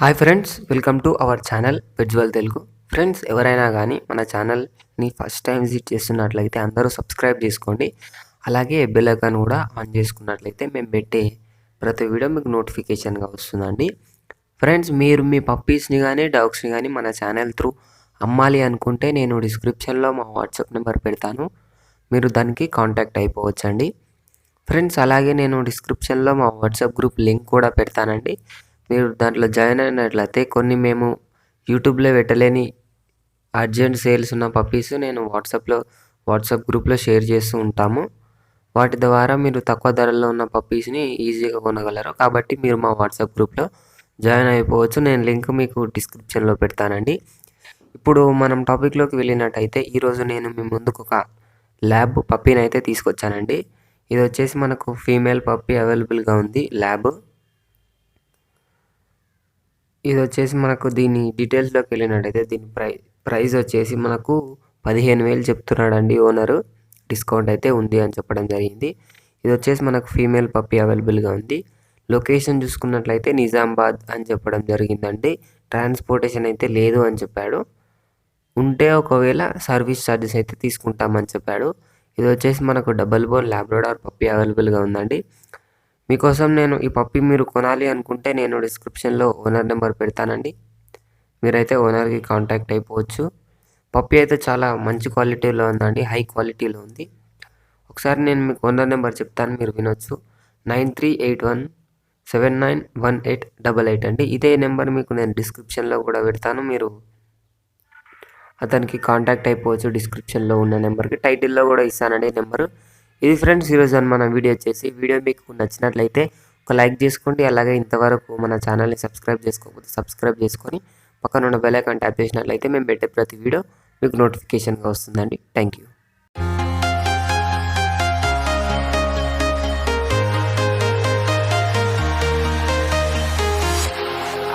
Hi friends, welcome to our channel visual Telugu. Friends, ఎవరైనా కానీ మన ఛానల్ని ఫస్ట్ టైం విజిట్ చేస్తున్నట్లయితే అందరూ సబ్స్క్రైబ్ చేసుకోండి. అలాగే బెల్ ఐకాన్ కూడా ఆన్ చేసుకున్నట్లయితే మేము పెట్టే ప్రతి వీడియో మీకు నోటిఫికేషన్గా వస్తుందండి. ఫ్రెండ్స్, మీరు మీ పప్పీస్ని కానీ డాగ్స్ని కానీ మన ఛానల్ త్రూ అమ్మాలి అనుకుంటే నేను డిస్క్రిప్షన్లో మా వాట్సాప్ నెంబర్ పెడతాను, మీరు దానికి కాంటాక్ట్ అయిపోవచ్చండి. ఫ్రెండ్స్, అలాగే నేను డిస్క్రిప్షన్లో మా వాట్సాప్ గ్రూప్ లింక్ కూడా పెడతానండి. మీరు దాంట్లో జాయిన్ అయినట్లయితే కొన్ని మేము యూట్యూబ్లో పెట్టలేని అర్జెంట్ సేల్స్ ఉన్న పప్పీస్ నేను వాట్సాప్ గ్రూప్లో షేర్ చేస్తూ ఉంటాము. వాటి ద్వారా మీరు తక్కువ ధరల్లో ఉన్న పప్పీస్ని ఈజీగా కొనగలరు. కాబట్టి మీరు మా వాట్సాప్ గ్రూప్లో జాయిన్ అయిపోవచ్చు. నేను లింక్ మీకు డిస్క్రిప్షన్లో పెడతానండి. ఇప్పుడు మనం టాపిక్లోకి వెళ్ళినట్టయితే ఈరోజు నేను మీ ముందుకు ఒక ల్యాబ్ పప్పీని అయితే తీసుకొచ్చానండి. ఇది వచ్చేసి మనకు ఫీమేల్ పప్పీ అవైలబుల్గా ఉంది. ల్యాబ్ ఇది వచ్చేసి మనకు దీని డీటెయిల్స్లోకి వెళ్ళినట్టయితే దీని ప్రైస్ వచ్చేసి మనకు 15,000 చెప్తున్నాడండి ఓనరు. డిస్కౌంట్ అయితే ఉంది అని చెప్పడం జరిగింది. ఇది వచ్చేసి మనకు ఫీమేల్ పప్పీ అవైలబుల్గా ఉంది. లొకేషన్ చూసుకున్నట్లయితే నిజామాబాద్ అని చెప్పడం జరిగిందండి. ట్రాన్స్పోర్టేషన్ అయితే లేదు అని చెప్పాడు. ఉంటే ఒకవేళ సర్వీస్ ఛార్జెస్ అయితే తీసుకుంటామని చెప్పాడు. ఇది వచ్చేసి మనకు డబల్ బోన్ లాబ్రడార్ పప్పీ అవైలబుల్గా ఉందండి. మీకోసం నేను ఈ పప్పీ మీరు కొనాలి అనుకుంటే నేను డిస్క్రిప్షన్లో ఓనర్ నెంబర్ పెడతానండి. మీరైతే ఓనర్కి కాంటాక్ట్ అయిపోవచ్చు. పప్పీ అయితే చాలా మంచి క్వాలిటీలో ఉందండి, హై క్వాలిటీలో ఉంది. ఒకసారి నేను మీకు ఓనర్ నెంబర్ చెప్తాను, మీరు వినొచ్చు. 9381791888 అండి. ఇదే నెంబర్ మీకు నేను డిస్క్రిప్షన్లో కూడా పెడతాను, మీరు అతనికి కాంటాక్ట్ అయిపోవచ్చు. డిస్క్రిప్షన్లో ఉన్న నెంబర్కి టైటిల్లో కూడా ఇస్తానండి నెంబరు. ఇది ఫ్రెండ్స్, ఈరోజు మన వీడియో వచ్చేసి వీడియో మీకు నచ్చినట్లయితే ఒక లైక్ చేసుకోండి. అలాగే ఇంతవరకు మన ఛానల్ని సబ్స్క్రైబ్ చేసుకోకపోతే సబ్స్క్రైబ్ చేసుకొని పక్కన ఉన్న బెల్ ఐకాన్ ట్యాప్ చేసినట్లయితే మేము పెట్టే ప్రతి వీడియో మీకు నోటిఫికేషన్గా వస్తుందండి. Thank you.